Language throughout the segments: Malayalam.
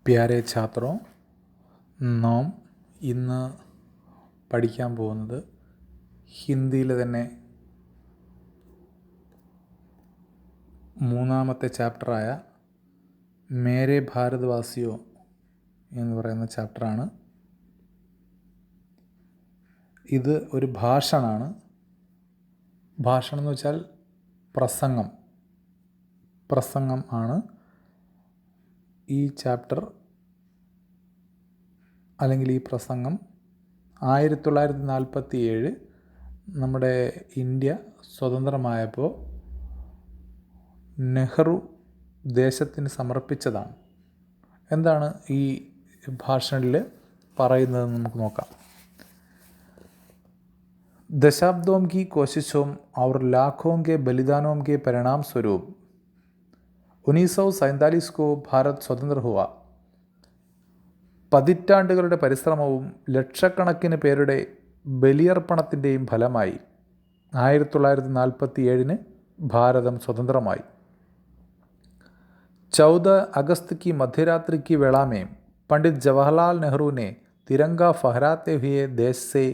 പ്യാരെ ഛാത്രോ, നാം ഇന്ന് പഠിക്കാൻ പോകുന്നത് ഹിന്ദിയിലെ തന്നെ മൂന്നാമത്തെ ചാപ്റ്ററായ മേരെ ഭാരത് വാസിയോ എന്ന് പറയുന്ന ചാപ്റ്ററാണ്. ഇത് ഒരു ഭാഷണമാണ്. ഭാഷണം എന്ന് വെച്ചാൽ പ്രസംഗം ആണ്. ഈ ചാപ്റ്റർ അല്ലെങ്കിൽ ഈ പ്രസംഗം 1947 നമ്മുടെ ഇന്ത്യ സ്വതന്ത്രമായപ്പോൾ നെഹ്റു ദേശത്തിന് സമർപ്പിച്ചതാണ്. എന്താണ് ഈ ഭാഷണിൽ പറയുന്നതെന്ന് നമുക്ക് നോക്കാം. दशाब्दों की कोशिशों और लाखों के बलिदानों के परिणाम स्वरूप 1947 को भारत स्वतंत्र हुआ. പതിറ്റാണ്ടുകളുടെ പരിശ്രമവും ലക്ഷക്കണക്കിന് പേരുടെ ബലിയർപ്പണത്തിൻ്റെയും ഫലമായി 1947 ഭാരതം സ്വതന്ത്രമായി. 14 अगस्त की मध्यरात्रि की वेला में पंडित जवाहरलाल नेहरू ने तिरंगा फहराते हुए देश से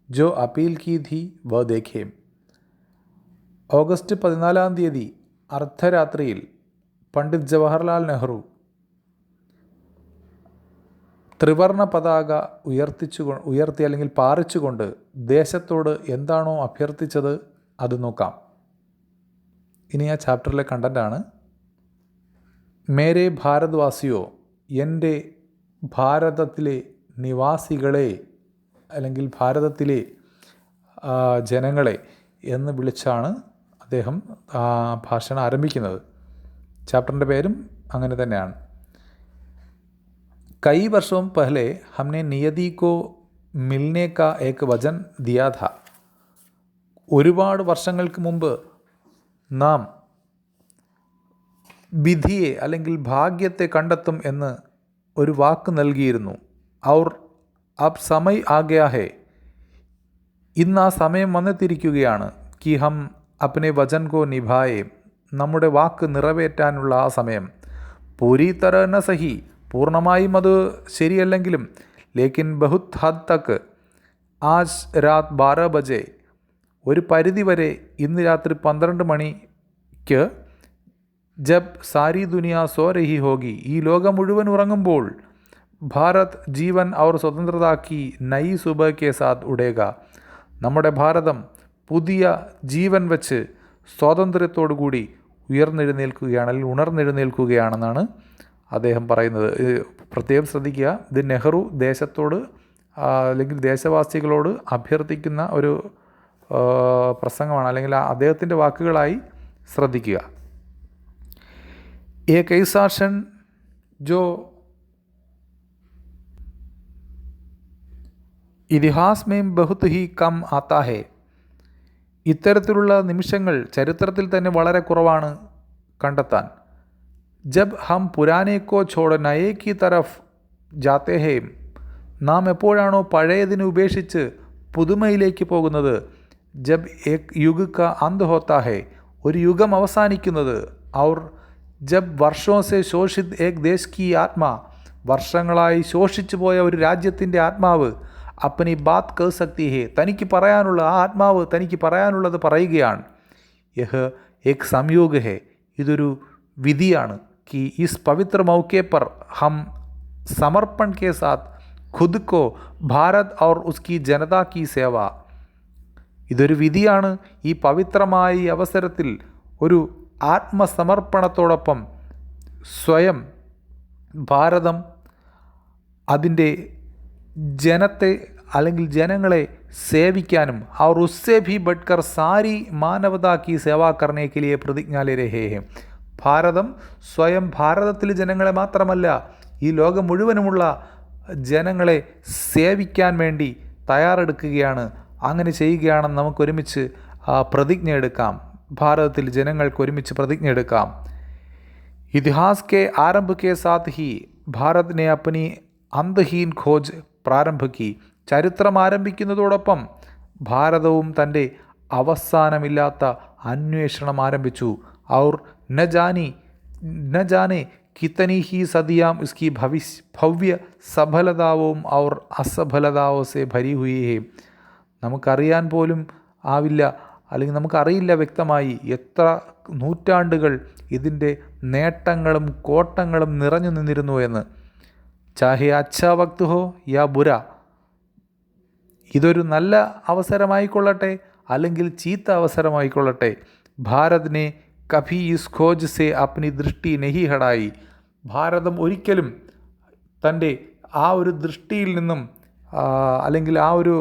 जो अपील की थी वह देखे. ഓഗസ്റ്റ് 14 അർദ്ധരാത്രിയിൽ പണ്ഡിറ്റ് ജവഹർലാൽ നെഹ്റു ത്രിവർണ പതാക ഉയർത്തി അല്ലെങ്കിൽ പാറിച്ചുകൊണ്ട് ദേശത്തോട് എന്താണോ അഭ്യർത്ഥിച്ചത് അത് നോക്കാം. ഇനി ആ ചാപ്റ്ററിലെ കണ്ടൻ്റാണ്. മേരെ ഭാരത് വാസിയോ, എൻ്റെ ഭാരതത്തിലെ നിവാസികളെ അല്ലെങ്കിൽ ഭാരതത്തിലെ ജനങ്ങളെ എന്ന് വിളിച്ചാണ് അദ്ദേഹം ഭാഷണം ആരംഭിക്കുന്നത്. ചാപ്റ്ററിൻ്റെ പേരും അങ്ങനെ തന്നെയാണ്. कई वर्षों पहले हमने नियति को मिलने का एक वचन दिया था. ഒരുപാട് വർഷങ്ങൾക്ക് മുമ്പ് നാം വിധിയെ അല്ലെങ്കിൽ ഭാഗ്യത്തെ കണ്ടെത്തും എന്ന് ഒരു വാക്ക് നൽകിയിരുന്നു. ഔർ അബ് സമയ് ആ ഗയാ ഹെ, ഇന്ന് ആ സമയം വന്നെത്തിയിരിക്കുകയാണ്. കി ഹം അപ്നെ വചൻ കോ നിഭായേ, നമ്മുടെ വാക്ക് നിറവേറ്റാനുള്ള ആ സമയം. പൂരി തര ന സഹി, പൂർണ്ണമായും അത് ശരിയല്ലെങ്കിലും, ലേക്കിൻ ബഹുത് ഹദ് തക്ക് ആജ് രാത് 12 ബജെ, ഒരു പരിധിവരെ ഇന്ന് രാത്രി 12 മണിക്ക്, ജബ് സാരി ദുനിയ സോ രഹി ഹോഗി, ഈ ലോകം മുഴുവൻ ഉറങ്ങുമ്പോൾ, ഭാരത് ജീവൻ our Swatantrata Ki Nayi സുബ K സാത്ത് ഉടേക, നമ്മുടെ ഭാരതം പുതിയ ജീവൻ വെച്ച് സ്വാതന്ത്ര്യത്തോടു കൂടി ഉയർന്നെഴുന്നേൽക്കുകയാണ് അല്ലെങ്കിൽ ഉണർന്നെഴുന്നേൽക്കുകയാണെന്നാണ് അദ്ദേഹം പറയുന്നത്. പ്രത്യേകം ശ്രദ്ധിക്കുക, ഇത് നെഹ്റു ദേശത്തോട് അല്ലെങ്കിൽ ദേശവാസികളോട് അഭ്യർത്ഥിക്കുന്ന ഒരു പ്രസംഗമാണ്, അല്ലെങ്കിൽ അദ്ദേഹത്തിൻ്റെ വാക്കുകളായി ശ്രദ്ധിക്കുക. एक ऐसा क्षण जो ഇതിഹാസ് में बहुत ही कम आता है, ഇത്തരത്തിലുള്ള നിമിഷങ്ങൾ ചരിത്രത്തിൽ തന്നെ വളരെ കുറവാണ് കണ്ടെത്താൻ. ജബ് ഹം പുരാനെ കോ ഛോഡ് നയേ കി തരഫ് ജാത്തെ ഹേ, നാം എപ്പോഴാണോ പഴയതിനെ ഉപേക്ഷിച്ച് പുതുമയിലേക്ക് പോകുന്നത്. ജബ് ഏക് യുഗ് കാ അന്ത് ഹോത്താ ഹേ, ഒരു യുഗം അവസാനിക്കുന്നത്. ഔർ ജബ് വർഷോ സെ ശോഷിത് ഏക് ദേശ് കി ആത്മാ, വർഷങ്ങളായി ശോഷിച്ചു പോയ ഒരു രാജ്യത്തിൻ്റെ ആത്മാവ് അപ്പനി ബാത് കർ സക്തി ഹേ, തനിക്ക് പറയാനുള്ള ആ ആത്മാവ് തനിക്ക് പറയാനുള്ളത് പറയുകയാണ്. യഹ് ഏക് സംയോഗ് ഹേ, ഇതൊരു വിധിയാണ്. कि इस पवित्र मौके पर हम समर्पण के साथ खुद को भारत और उसकी जनता की सेवा, ഇതൊരു വിധിയാണ്. ഈ പവിത്രമായ ഈ അവസരത്തിൽ ഒരു ആത്മസമർപ്പണത്തോടൊപ്പം സ്വയം ഭാരതം അതിൻ്റെ ജനത്തെ അല്ലെങ്കിൽ ജനങ്ങളെ സേവിക്കാനും और उससे भी बढ़कर सारी मानवता की सेवा करने के लिए प्रतिज्ञा ले रहे हैं. ഭാരതം സ്വയം ഭാരതത്തിലെ ജനങ്ങളെ മാത്രമല്ല ഈ ലോകം മുഴുവനുമുള്ള ജനങ്ങളെ സേവിക്കാൻ വേണ്ടി തയ്യാറെടുക്കുകയാണ്. അങ്ങനെ ചെയ്യുകയാണെന്ന് നമുക്കൊരുമിച്ച് പ്രതിജ്ഞ എടുക്കാം. ഭാരതത്തിൽ ജനങ്ങൾക്ക് ഒരുമിച്ച് പ്രതിജ്ഞ എടുക്കാം. ഇതിഹാസ് കെ ആരംഭ കെ സാത്ത് ഹി ഭാരത് നെ അപ്നി അന്തഹീൻ ഖോജ് പ്രാരംഭ കി, ചരിത്രം ആരംഭിക്കുന്നതോടൊപ്പം ഭാരതവും തൻ്റെ അവസാനമില്ലാത്ത അന്വേഷണം ആരംഭിച്ചു. ഔർ न जाने कितनी ही सदियाँ इसकी भव्य സഫലതാവും और അസഫലതാവും से भरी हुई है. നമുക്കറിയാൻ പോലും ആവില്ല, അല്ലെങ്കിൽ നമുക്കറിയില്ല വ്യക്തമായി എത്ര നൂറ്റാണ്ടുകൾ ഇതിൻ്റെ നേട്ടങ്ങളും കോട്ടങ്ങളും നിറഞ്ഞു നിന്നിരുന്നു എന്ന്. ചാഹെ അച്ഛാ വക്ത് ഹോ യാ ബുര, ഇതൊരു നല്ല അവസരമായിക്കൊള്ളട്ടെ അല്ലെങ്കിൽ ചീത്ത അവസരമായിക്കൊള്ളട്ടെ, ഭാരതിനെ കഭി ഇസ് ഖോജ് സെ അപ്നി ദൃഷ്ടി നഹി ഹടായി, ഭാരതം ഒരിക്കലും തൻ്റെ ആ ഒരു ദൃഷ്ടിയിൽ നിന്നും അല്ലെങ്കിൽ ആ ഒരു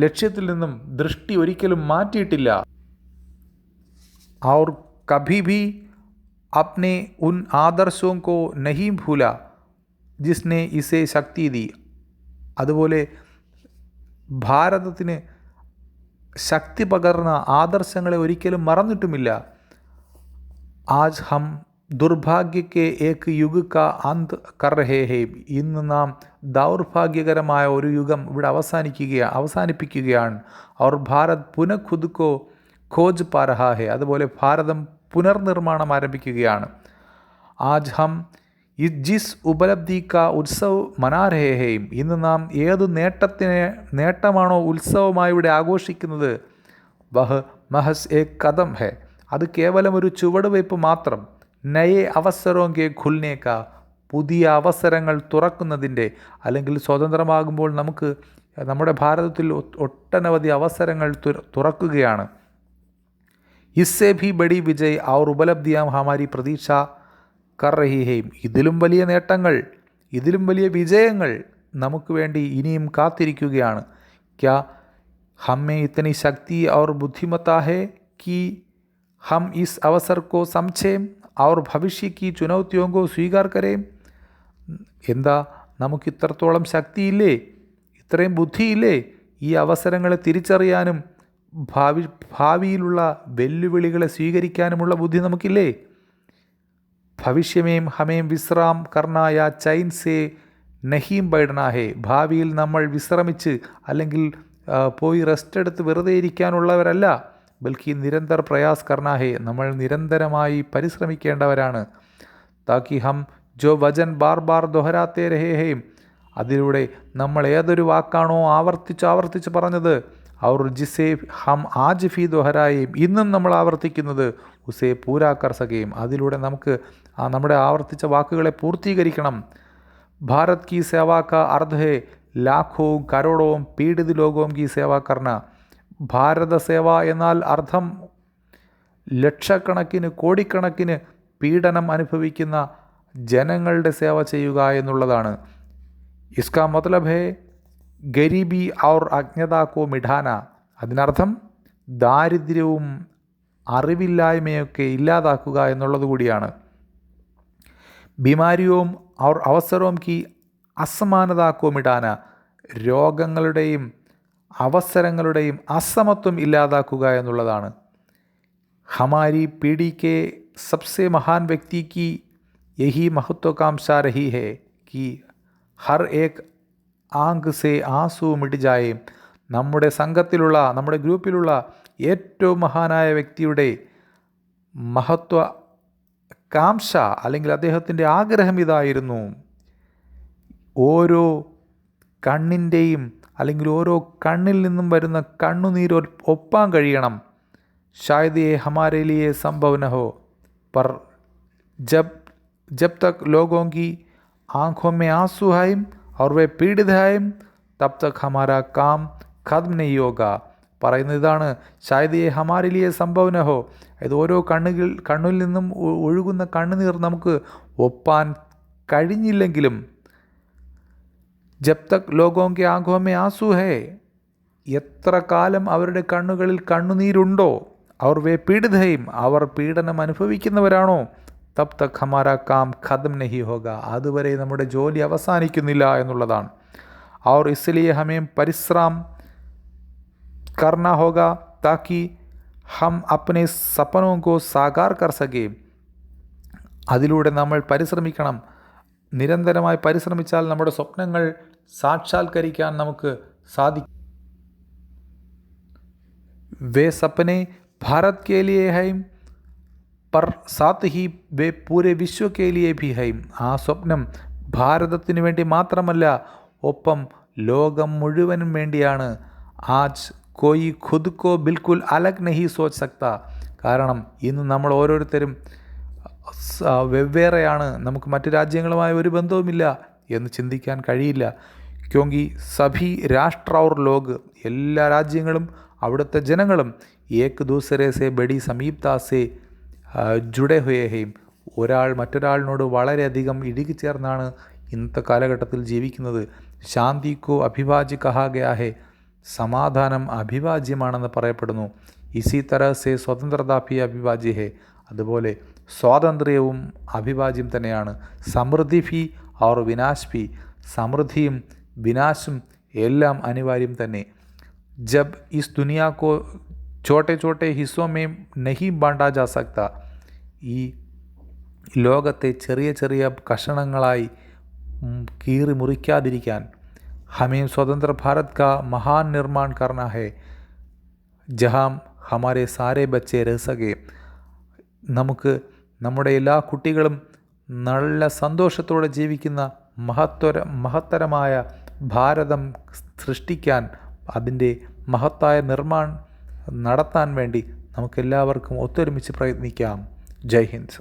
ലക്ഷ്യത്തിൽ നിന്നും ദൃഷ്ടി ഒരിക്കലും മാറ്റിയിട്ടില്ല. और कभी भी अपने उन आदर्शों को नहीं भूला जिसने इसे शक्ति दी. അതുപോലെ ഭാരതത്തിന് ശക്തി പകർന്ന ആദർശങ്ങളെ ഒരിക്കലും മറന്നിട്ടുമില്ല. ആജ് ഹം ദുർഭാഗ്യക്കെ ഏക് യുഗ് കാ അന്ത് കർ രഹേ ഹേ, ഇന്ന് നാം ദൗർഭാഗ്യകരമായ ഒരു യുഗം ഇവിടെ അവസാനിപ്പിക്കുകയാണ്. और ഭാരത് പുനഃ ഖുദ് കോ ഖോജ് പാ രഹാ ഹേ, അതുപോലെ ഭാരതം പുനർനിർമ്മാണം ആരംഭിക്കുകയാണ്. ആജ് ഹം ജിസ് ഉപലബ്ധി കാ ഉത്സവ് മനാ രഹേ ഹേ, ഇന്ന് നാം ഏത് നേട്ടമാണോ ഉത്സവമായി ഇവിടെ ആഘോഷിക്കുന്നത്, വഹ് മഹസ് ഏക് കദം ഹേ, അത് കേവലം ഒരു ചുവടുവയ്പ് മാത്രം. നയേ അവസരോ കെ ഖുൽനെ കാ, പുതിയ അവസരങ്ങൾ തുറക്കുന്നതിൻ്റെ, അല്ലെങ്കിൽ സ്വതന്ത്രമാകുമ്പോൾ നമുക്ക് നമ്മുടെ ഭാരതത്തിൽ ഒട്ടനവധി അവസരങ്ങൾ തുറക്കുകയാണ്. ഇസ്സേ ഭി ബഡി വിജയ് ഔർ ഉപലബ്ധിയാം ഹമാരി പ്രതീക്ഷ കർ രഹി ഹേ, ഇതിലും വലിയ നേട്ടങ്ങൾ, ഇതിലും വലിയ വിജയങ്ങൾ നമുക്ക് വേണ്ടി ഇനിയും കാത്തിരിക്കുകയാണ്. ക്യാ ഹമ്മേ ഇത്തനി ശക്തി ഔർ ബുദ്ധിമത്താ ഹേ കി ഹം ഇസ് അവസർ കോ സംചേം ഔർ ഭവിഷ്യ കി ചുനൗത്തിയോ കോ സ്വീകാർ കരേം, എന്താ നമുക്ക് ഇത്രത്തോളം ശക്തിയില്ലേ, ഇത്രയും ബുദ്ധിയില്ലേ ഈ അവസരങ്ങളെ തിരിച്ചറിയാനും ഭാവിയിലുള്ള വെല്ലുവിളികളെ സ്വീകരിക്കാനുമുള്ള ബുദ്ധി നമുക്കില്ലേ. ഭവിഷ്യമേം ഹമേം വിശ്രാം കർണായ ചൈൻ സേ നഹീം ബൈഡനാ ഹേ, ഭാവിയിൽ നമ്മൾ വിശ്രമിച്ച് അല്ലെങ്കിൽ പോയി റെസ്റ്റ് എടുത്ത് വെറുതെ ഇരിക്കാനുള്ളവരല്ല, ബൽക്കി നിരന്തർ പ്രയാസ് കർണാ ഹേ, നമ്മൾ നിരന്തരമായി പരിശ്രമിക്കേണ്ടവരാണ്. താക്കി ഹം ജോ വചൻ ബാർ ബാർ ദൊഹരാത്തേ രഹേ ഹേ, അതിലൂടെ നമ്മൾ ഏതൊരു വാക്കാണോ ആവർത്തിച്ച് പറഞ്ഞത്, ഔർ ജിസേ ഹം ആജ് ഫി ദൊഹരായേം, ഇന്നും നമ്മൾ ആവർത്തിക്കുന്നത്, ഉസേ പൂരാ കർ സകേം, അതിലൂടെ നമുക്ക് നമ്മുടെ ആവർത്തിച്ച വാക്കുകളെ പൂർത്തീകരിക്കണം. ഭാരത് കി സേവാ കാ അർഥ ഹേ ലാഖോം കരോടോം പീഡിത ലോകോം കി സേവാ കർണ, ഭാരത സേവ എന്നാൽ അർത്ഥം ലക്ഷക്കണക്കിന് കോടിക്കണക്കിന് പീഡനം അനുഭവിക്കുന്ന ജനങ്ങളുടെ സേവ ചെയ്യുക എന്നുള്ളതാണ്. ഇസ്കാ മത്ലബ് ഹേ ഗരീബി ഔർ അജ്ഞതാക്കോ മിഠാന, അതിനർത്ഥം ദാരിദ്ര്യവും അറിവില്ലായ്മയൊക്കെ ഇല്ലാതാക്കുക എന്നുള്ളത് കൂടിയാണ്. ബിമാരിയോം ഔർ അവസരോം കി അസമാനതാക്കോ മിഠാന, രോഗങ്ങളുടെയും അവസരങ്ങളുടെയും അസമത്വം ഇല്ലാതാക്കുക എന്നുള്ളതാണ്. ഹമാരി പീഡി കെ സബ്സെ മഹാൻ വ്യക്തി കി യഹി മഹത്വാകാംക്ഷ രഹി ഹേ കി ഹർ ഏക് ആങ്ക് സേ ആസു മിട്ട് ജായേ, നമ്മുടെ സംഘത്തിലുള്ള, നമ്മുടെ ഗ്രൂപ്പിലുള്ള ഏറ്റവും മഹാനായ വ്യക്തിയുടെ മഹത്വാകാംക്ഷ അല്ലെങ്കിൽ അദ്ദേഹത്തിൻ്റെ ആഗ്രഹം ഇതായിരുന്നു, ഓരോ കണ്ണിൻ്റെയും അല്ലെങ്കിൽ ഓരോ കണ്ണിൽ നിന്നും വരുന്ന കണ്ണുനീർ ഒപ്പാൻ കഴിയണം. ഷായദ് യേ ഹമാരെ ലിയേ സംഭവ് ന ഹോ, പർ ജബ് തക് ലോഗോं की आँखों में आंसू हैं और वे पीड़ित हैं तब तक हमारा काम ഖത്ം नहीं होगा. പറയുന്നത് ഇതാണ്, ഷായദ് യേ ഹമാരെ ലിയേ സംഭവ് ന ഹോ, ഇത് ഓരോ കണ്ണിൽ നിന്നും ഒഴുകുന്ന കണ്ണുനീർ നമുക്ക് ഒപ്പാൻ കഴിഞ്ഞില്ലെങ്കിലും, ജബ് തക് ലോഗോं के आँखों में आंसू है, എത്ര കാലം അവരുടെ കണ്ണുകളിൽ കണ്ണുനീരുണ്ടോ, അവർ വേ പീഡിത ഹൈം, അവർ പീഡനം അനുഭവിക്കുന്നവരാണോ, തബ് തക് ഹമാരാ കാം ഖത്ം നഹി ഹോഗ, അതുവരെ നമ്മുടെ ജോലി അവസാനിക്കുന്നില്ല എന്നുള്ളതാണ്. और इसलिए हमें परिश्रम करना होगा ताकि हम अपने सपनों को साकार कर सके, അതിലൂടെ നമ്മൾ പരിശ്രമിക്കണം. നിരന്തരമായി പരിശ്രമിച്ചാൽ നമ്മുടെ സ്വപ്നങ്ങൾ സാക്ഷാത്കരിക്കാൻ നമുക്ക് സാധിക്കും. വേ സപ്പനെ ഭാരത് കെ ലിയേ ഹൈം पर साथ ही वे पूरे विश्व के लिए भी है. ആ സ്വപ്നം ഭാരതത്തിനു വേണ്ടി മാത്രമല്ല, ഒപ്പം ലോകം മുഴുവനും വേണ്ടിയാണ്. ആജ് കോയി ഖുദ് കോ ബിൽക്കുൽ അലഗ് നഹി സോച്ച് സക്ത. കാരണം ഇന്ന് നമ്മൾ ഓരോരുത്തരും വെവ്വേറെയാണ്, നമുക്ക് മറ്റു രാജ്യങ്ങളുമായി ഒരു ബന്ധവുമില്ല എന്ന് ചിന്തിക്കാൻ കഴിയില്ല. ക്യോങ്കി സഭി രാഷ്ട്ര ഔർ ലോക്, എല്ലാ രാജ്യങ്ങളും അവിടുത്തെ ജനങ്ങളും ഏക് ദൂസരെ സെ ബഡി സമീപ്ത സെ ജുഡെ ഹുയേ ഹെയും, ഒരാൾ മറ്റൊരാളിനോട് വളരെയധികം ഇഴുകിച്ചേർന്നാണ് ഇന്നത്തെ കാലഘട്ടത്തിൽ ജീവിക്കുന്നത്. ശാന്തിക്കോ അഭിവാജ്യ കഹാ ഗയാ ഹെ, സമാധാനം അഭിവാജ്യമാണെന്ന് പറയപ്പെടുന്നു. ഇസി തരഹ സെ സ്വതന്ത്രത ഭി അഭിവാജ്യ ഹെ, അതുപോലെ സ്വാതന്ത്ര്യവും അഭിവാജ്യം തന്നെയാണ്. സമൃദ്ധി ഭി ഔർ വിനാശ് ഭി, സമൃദ്ധിയും വിനാശും എല്ലാം അനിവാര്യം തന്നെ. ജബ് is Duniya co Chhote Chhote ഹിസ്സോ may നഹി ബാണ്ടാ ജാ സക്ത, ഈ ലോകത്തെ ചെറിയ ചെറിയ കഷണങ്ങളായി കീറി മുറിക്കാതിരിക്കാൻ ഹമേം സ്വതന്ത്ര ഭാരത് കാ മഹാൻ നിർമ്മാൺ കർണ ഹെ ജഹാം ഹമാരെ സാരെ ബച്ചെ രഹ് സകെ, നമുക്ക് നമ്മുടെ എല്ലാ കുട്ടികളും നല്ല സന്തോഷത്തോടെ ജീവിക്കുന്ന മഹത്തരമായ ഭാരതം സൃഷ്ടിക്കാൻ, അതിൻ്റെ മഹത്തായ നിർമ്മാണം നടത്താൻ വേണ്ടി നമുക്കെല്ലാവർക്കും ഒത്തൊരുമിച്ച് പ്രയത്നിക്കാം. ജയ് ഹിന്ദ്.